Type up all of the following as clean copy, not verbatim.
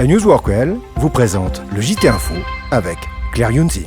News Workwell vous présente le JT Info avec Claire Younsi.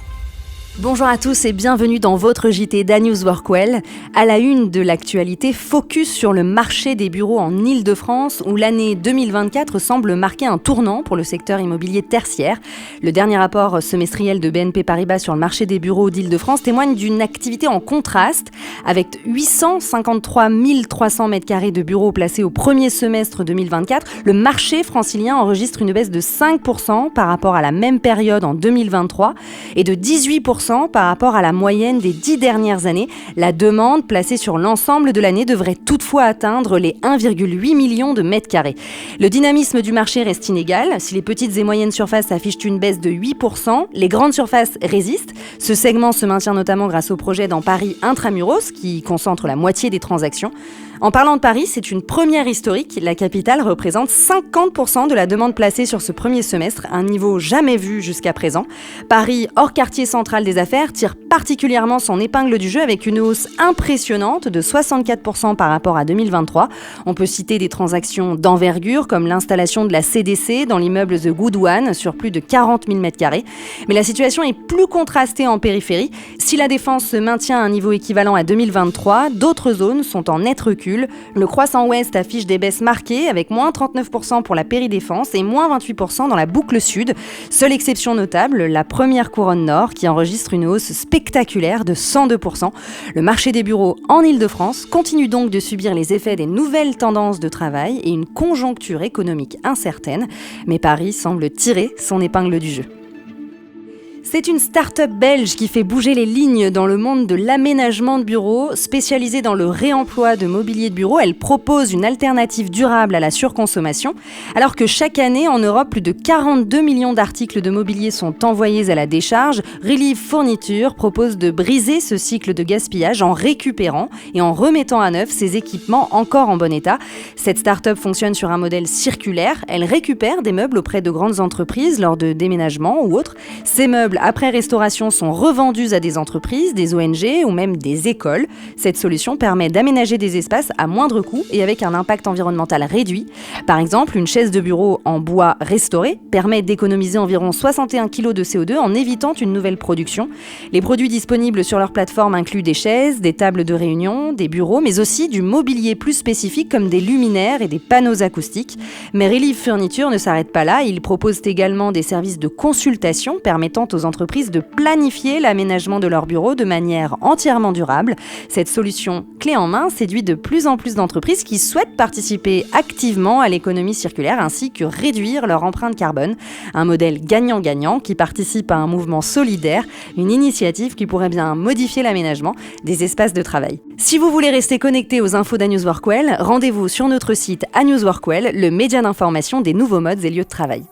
Bonjour à tous et bienvenue dans votre JT d'News Workwell. À la une de l'actualité, focus sur le marché des bureaux en Île-de-France où l'année 2024 semble marquer un tournant pour le secteur immobilier tertiaire. Le dernier rapport semestriel de BNP Paribas sur le marché des bureaux d'Île-de-France témoigne d'une activité en contraste avec 853 300 m² de bureaux placés au premier semestre 2024. Le marché francilien enregistre une baisse de 5% par rapport à la même période en 2023 et de 18% par rapport à la moyenne des 10 dernières années. La demande placée sur l'ensemble de l'année devrait toutefois atteindre les 1,8 million de mètres carrés. Le dynamisme du marché reste inégal. Si les petites et moyennes surfaces affichent une baisse de 8%, les grandes surfaces résistent. Ce segment se maintient notamment grâce au projet dans Paris Intramuros qui concentre la moitié des transactions. En parlant de Paris, c'est une première historique. La capitale représente 50% de la demande placée sur ce premier semestre, un niveau jamais vu jusqu'à présent. Paris, hors quartier central des affaires, tire particulièrement son épingle du jeu avec une hausse impressionnante de 64% par rapport à 2023. On peut citer des transactions d'envergure comme l'installation de la CDC dans l'immeuble The Good One sur plus de 40 000 m². Mais la situation est plus contrastée en périphérie. Si la Défense se maintient à un niveau équivalent à 2023, d'autres zones sont en net recul. Le croissant ouest affiche des baisses marquées avec moins 39% pour la péridéfense et moins 28% dans la boucle sud. Seule exception notable, la première couronne nord qui enregistre une hausse spectaculaire de 102%. Le marché des bureaux en Île-de-France continue donc de subir les effets des nouvelles tendances de travail et une conjoncture économique incertaine. Mais Paris semble tirer son épingle du jeu. C'est une start-up belge qui fait bouger les lignes dans le monde de l'aménagement de bureaux. Spécialisée dans le réemploi de mobilier de bureau, elle propose une alternative durable à la surconsommation. Alors que chaque année, en Europe, plus de 42 millions d'articles de mobilier sont envoyés à la décharge, Relieve Fourniture propose de briser ce cycle de gaspillage en récupérant et en remettant à neuf ces équipements encore en bon état. Cette start-up fonctionne sur un modèle circulaire. Elle récupère des meubles auprès de grandes entreprises lors de déménagements ou autres. Ces meubles après restauration sont revendus à des entreprises, des ONG ou même des écoles. Cette solution permet d'aménager des espaces à moindre coût et avec un impact environnemental réduit. Par exemple, une chaise de bureau en bois restaurée permet d'économiser environ 61 kg de CO2 en évitant une nouvelle production. Les produits disponibles sur leur plateforme incluent des chaises, des tables de réunion, des bureaux, mais aussi du mobilier plus spécifique comme des luminaires et des panneaux acoustiques. Mais Relieve Furniture ne s'arrête pas là. Ils proposent également des services de consultation permettant aux entreprises de planifier l'aménagement de leurs bureaux de manière entièrement durable. Cette solution clé en main séduit de plus en plus d'entreprises qui souhaitent participer activement à l'économie circulaire ainsi que réduire leur empreinte carbone. Un modèle gagnant-gagnant qui participe à un mouvement solidaire, une initiative qui pourrait bien modifier l'aménagement des espaces de travail. Si vous voulez rester connecté aux infos d'News Workwell, rendez-vous sur notre site News Workwell, le média d'information des nouveaux modes et lieux de travail.